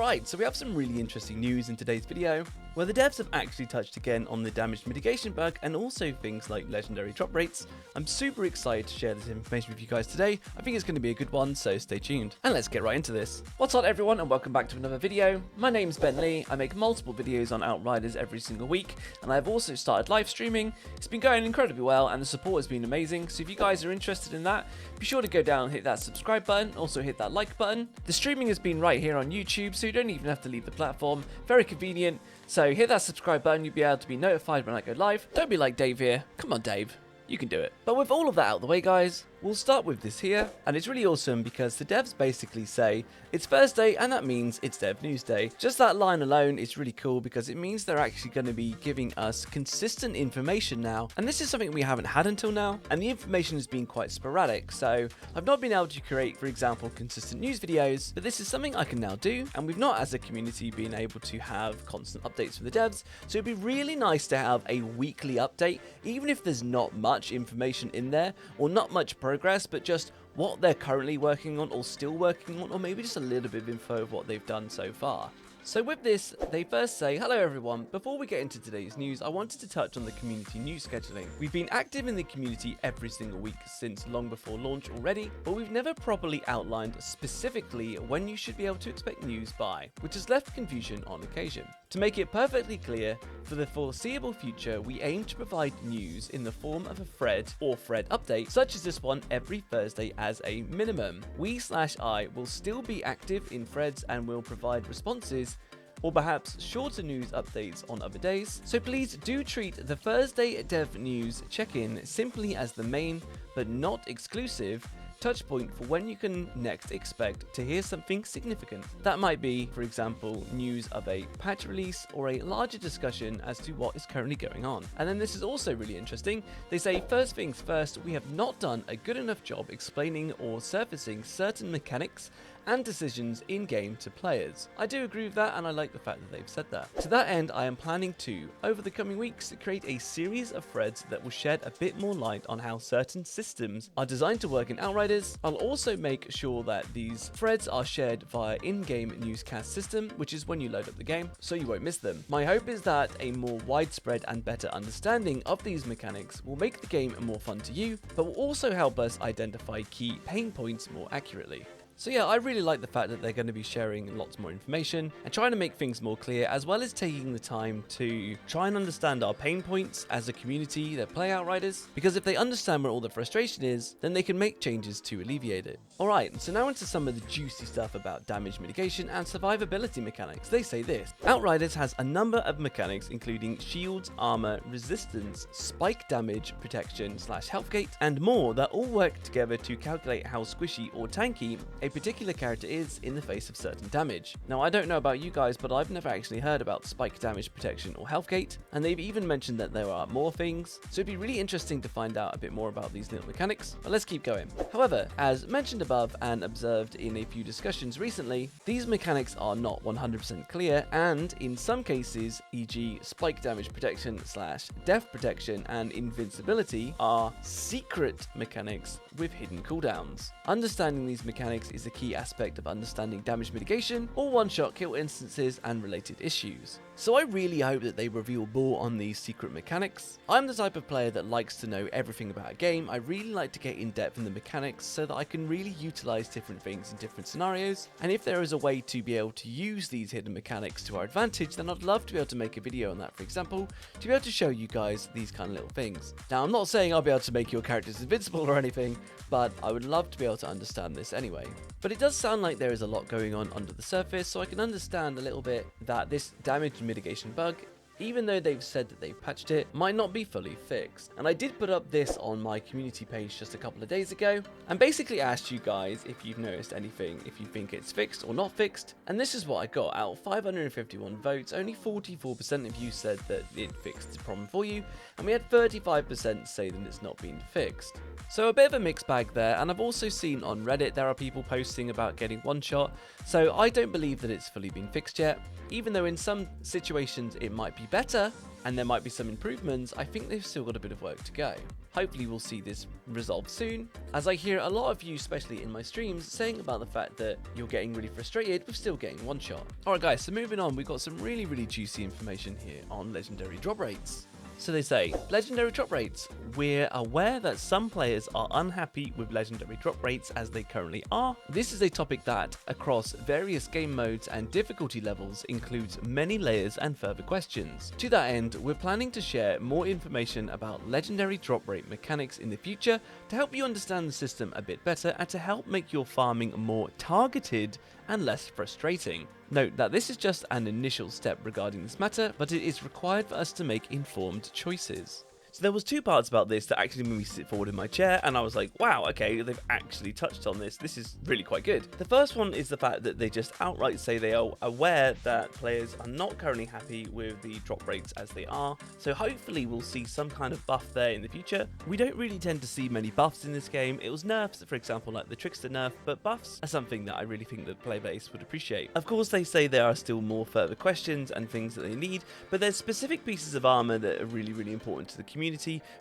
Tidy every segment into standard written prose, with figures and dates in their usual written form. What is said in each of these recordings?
Alright, so we have some really interesting news in today's video, where the devs have actually touched again on the damage mitigation bug and also things like legendary drop rates. I'm super excited to share this information with you guys today. I think it's going to be a good one, so stay tuned. And let's get right into this. What's up everyone, and welcome back to another video. My name's Ben Lee. I make multiple videos on Outriders every single week, and I've also started live streaming. It's been going incredibly well, and the support has been amazing, so if you guys are interested in that, be sure to go down and hit that subscribe button, also hit that like button. The streaming has been right here on YouTube, so you don't even have to leave the platform. Very convenient. So hit that subscribe button, you'll be able to be notified when I go live. Don't be like Dave here. Come on, Dave. You can do it. But with all of that out of the way, guys, we'll start with this here, and it's really awesome because the devs basically say it's Thursday and that means it's Dev News Day. Just that line alone is really cool because it means they're actually going to be giving us consistent information now, and this is something we haven't had until now, and the information has been quite sporadic, so I've not been able to create, for example, consistent news videos, but this is something I can now do, and we've not as a community been able to have constant updates for the devs, so it'd be really nice to have a weekly update, even if there's not much information in there or not much progress, but just what they're currently working on or still working on, or maybe just a little bit of info of what they've done so far. So with this, they first say, hello everyone, before we get into today's news, I wanted to touch on the community news scheduling. We've been active in the community every single week since long before launch already, but we've never properly outlined specifically when you should be able to expect news by, which has left confusion on occasion. To make it perfectly clear, for the foreseeable future, we aim to provide news in the form of a thread or thread update, such as this one every Thursday as a minimum. We/I will still be active in threads and will provide responses or perhaps shorter news updates on other days, so please do treat the Thursday Dev News check-in simply as the main, but not exclusive, touchpoint for when you can next expect to hear something significant. That might be, for example, news of a patch release or a larger discussion as to what is currently going on. And then this is also really interesting. They say, first things first, we have not done a good enough job explaining or surfacing certain mechanics and decisions in-game to players. I do agree with that, and I like the fact that they've said that. To that end, I am planning to, over the coming weeks, create a series of threads that will shed a bit more light on how certain systems are designed to work in Outriders. I'll also make sure that these threads are shared via in-game newscast system, which is when you load up the game, so you won't miss them. My hope is that a more widespread and better understanding of these mechanics will make the game more fun to you, but will also help us identify key pain points more accurately. So yeah, I really like the fact that they're going to be sharing lots more information and trying to make things more clear, as well as taking the time to try and understand our pain points as a community that play Outriders, because if they understand where all the frustration is, then they can make changes to alleviate it. Alright, so now into some of the juicy stuff about damage mitigation and survivability mechanics. They say this: Outriders has a number of mechanics including shields, armor, resistance, spike damage, protection / health gate, and more that all work together to calculate how squishy or tanky a particular character is in the face of certain damage. Now, I don't know about you guys, but I've never actually heard about spike damage, protection, or health gate, and they've even mentioned that there are more things, so it'd be really interesting to find out a bit more about these little mechanics, but let's keep going. However, as mentioned above and observed in a few discussions recently, these mechanics are not 100% clear, and in some cases, e.g. spike damage protection / death protection and invincibility, are secret mechanics with hidden cooldowns. Understanding these mechanics is a key aspect of understanding damage mitigation or one-shot kill instances and related issues. So I really hope that they reveal more on these secret mechanics. I'm the type of player that likes to know everything about a game. I really like to get in depth in the mechanics so that I can really utilize different things in different scenarios, and if there is a way to be able to use these hidden mechanics to our advantage, then I'd love to be able to make a video on that, for example, to be able to show you guys these kind of little things. Now, I'm not saying I'll be able to make your characters invincible or anything, but I would love to be able to understand this anyway. But it does sound like there is a lot going on under the surface, so I can understand a little bit that this damage mitigation bug, even though they've said that they've patched it, might not be fully fixed. And I did put up this on my community page just a couple of days ago, and basically asked you guys if you've noticed anything, if you think it's fixed or not fixed, and this is what I got. Out of 551 votes, only 44% of you said that it fixed the problem for you, and we had 35% say that it's not been fixed. So a bit of a mixed bag there, and I've also seen on Reddit there are people posting about getting one shot, so I don't believe that it's fully been fixed yet. Even though in some situations it might be better, and there might be some improvements, I think they've still got a bit of work to go. hopefully we'll see this resolved soon, as I hear a lot of you, especially in my streams, saying about the fact that you're getting really frustrated with still getting one shot. Alright guys, so moving on, we've got some really juicy information here on legendary drop rates. So they say, legendary drop rates. We're aware that some players are unhappy with legendary drop rates as they currently are. This is a topic that, across various game modes and difficulty levels, includes many layers and further questions. To that end, we're planning to share more information about legendary drop rate mechanics in the future to help you understand the system a bit better and to help make your farming more targeted and less frustrating. Note that this is just an initial step regarding this matter, but it is required for us to make informed choices. So there was two parts about this that actually made me sit forward in my chair, and I was like, wow, okay, they've actually touched on this. This is really quite good. The first one is the fact that they just outright say they are aware that players are not currently happy with the drop rates as they are, so hopefully we'll see some kind of buff there in the future. We don't really tend to see many buffs in this game. It was nerfs, for example, like the Trickster nerf, but buffs are something that I really think the player base would appreciate. Of course, they say there are still more further questions and things that they need, but there's specific pieces of armor that are really important to the community.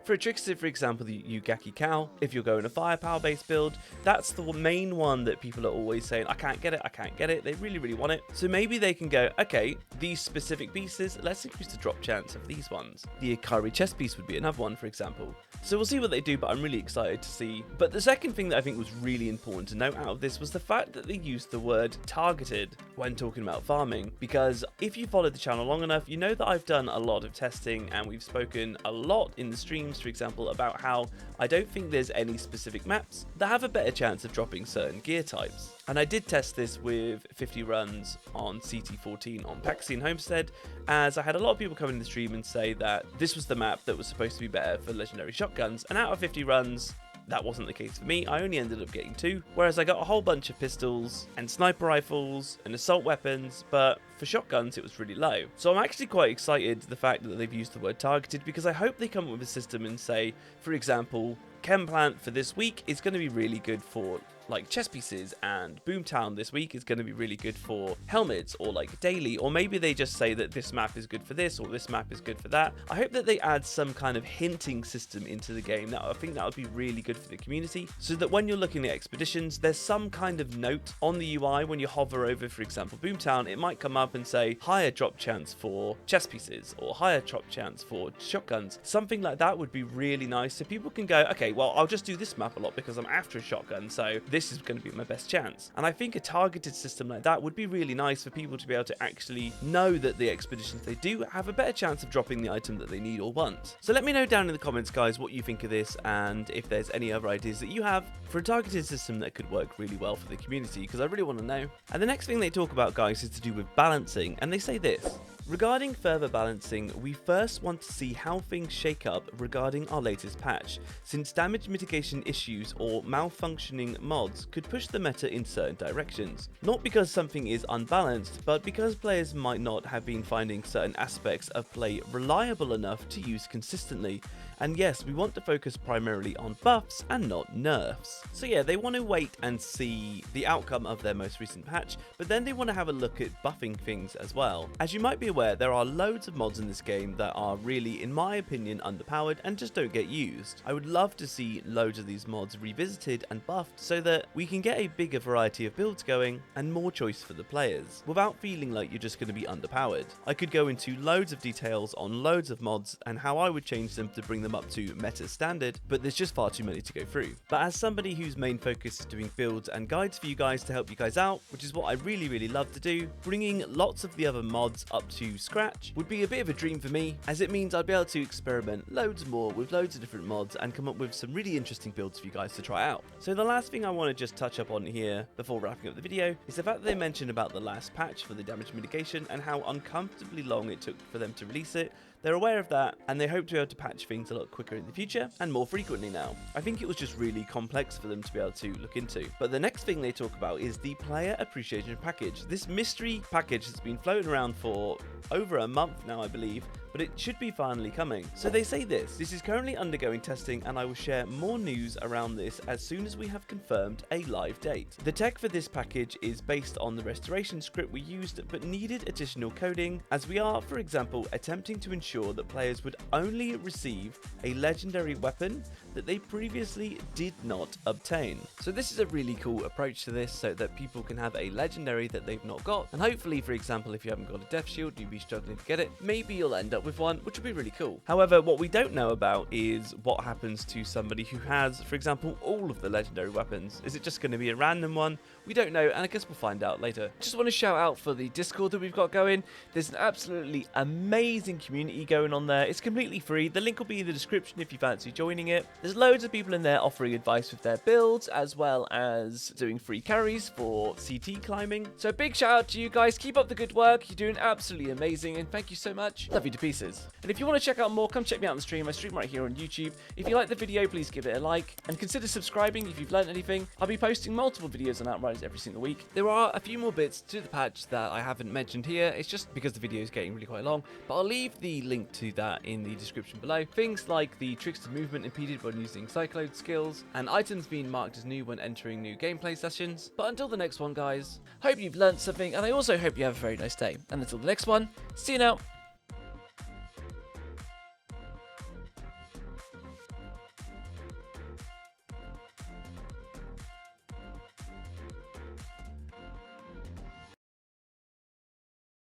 For a Trickster, for example, the Yugaki Cow, if you're going a firepower based build, that's the main one that people are always saying, I can't get it, I can't get it. They really want it. So maybe they can go, okay, these specific pieces, let's increase the drop chance of these ones. The Ikari chest piece would be another one, for example. So we'll see what they do, but I'm really excited to see. But the second thing that I think was really important to note out of this was the fact that they used the word targeted when talking about farming. Because if you followed the channel long enough, you know that I've done a lot of testing and we've spoken a lot in the streams, for example, about how I don't think there's any specific maps that have a better chance of dropping certain gear types. And I did test this with 50 runs on CT14 on Paxian Homestead, as I had a lot of people come in the stream and say that this was the map that was supposed to be better for legendary shotguns, and out of 50 runs, that wasn't the case for me. I only ended up getting 2, whereas I got a whole bunch of pistols and sniper rifles and assault weapons, but for shotguns it was really low. So I'm actually quite excited the fact that they've used the word targeted, because I hope they come up with a system and say, for example, Chem Plant for this week is going to be really good for like chest pieces, and Boomtown this week is going to be really good for helmets or like daily, or maybe they just say that this map is good for this or this map is good for that. I hope that they add some kind of hinting system into the game. That I think that would be really good for the community, so that when you're looking at expeditions, there's some kind of note on the UI when you hover over, for example, Boomtown. It might come up and say higher drop chance for chest pieces or higher drop chance for shotguns. Something like that would be really nice, so people can go, okay, well, I'll just do this map a lot because I'm after a shotgun, so this is going to be my best chance. And I think a targeted system like that would be really nice for people to be able to actually know that the expeditions they do have a better chance of dropping the item that they need or want. So let me know down in the comments, guys, what you think of this, and if there's any other ideas that you have for a targeted system that could work really well for the community, because I really want to know. And the next thing they talk about, guys, is to do with balancing, and they say this: regarding further balancing, we first want to see how things shake up regarding our latest patch, since damage mitigation issues or malfunctioning mods could push the meta in certain directions. Not because something is unbalanced, but because players might not have been finding certain aspects of play reliable enough to use consistently. And yes, we want to focus primarily on buffs and not nerfs. So yeah, they want to wait and see the outcome of their most recent patch, but then they want to have a look at buffing things as well. As you might be aware, there are loads of mods in this game that are really, in my opinion, underpowered and just don't get used. I would love to see loads of these mods revisited and buffed so that we can get a bigger variety of builds going and more choice for the players, without feeling like you're just going to be underpowered. I could go into loads of details on loads of mods and how I would change them to bring them up to meta standard, but there's just far too many to go through. But as somebody whose main focus is doing builds and guides for you guys to help you guys out, which is what I really love to do, bringing lots of the other mods up to scratch would be a bit of a dream for me, as it means I'd be able to experiment loads more with loads of different mods and come up with some really interesting builds for you guys to try out. So the last thing I want to just touch up on here before wrapping up the video is the fact that they mentioned about the last patch for the damage mitigation and how uncomfortably long it took for them to release it. They're aware of that, and they hope to be able to patch things a lot quicker in the future and more frequently now. I think it was just really complex for them to be able to look into. But the next thing they talk about is the player appreciation package. This mystery package has been floating around for over a month now, I believe, but it should be finally coming. So they say this is currently undergoing testing, and I will share more news around this as soon as we have confirmed a live date. The tech for this package is based on the restoration script we used, but needed additional coding, as we are, for example, attempting to ensure that players would only receive a legendary weapon that they previously did not obtain. So this is a really cool approach to this, so that people can have a legendary that they've not got, and hopefully, for example, if you haven't got a death shield, you'd be struggling to get it, maybe you'll end up with one, which would be really cool. However, what we don't know about is what happens to somebody who has, for example, all of the legendary weapons. Is it just going to be a random one? We don't know, and I guess we'll find out later. Just want to shout out for the Discord that we've got going. There's an absolutely amazing community going on there. It's completely free. The link will be in the description if you fancy joining it. There's loads of people in there offering advice with their builds, as well as doing free carries for CT climbing. So a big shout out to you guys. Keep up the good work. You're doing absolutely amazing, and thank you so much. Love you to pieces. And if you want to check out more, come check me out on the stream. I stream right here on YouTube. If you like the video, please give it a like, and consider subscribing if you've learned anything. I'll be posting multiple videos on Outriders every single week. There are a few more bits to the patch that I haven't mentioned here. It's just because the video is getting really quite long, but I'll leave the link to that in the description below. Things like the trickster movement impeded when using cyclone skills, and items being marked as new when entering new gameplay sessions. But until the next one, guys, hope you've learned something, and I also hope you have a very nice day. And until the next one, see you now.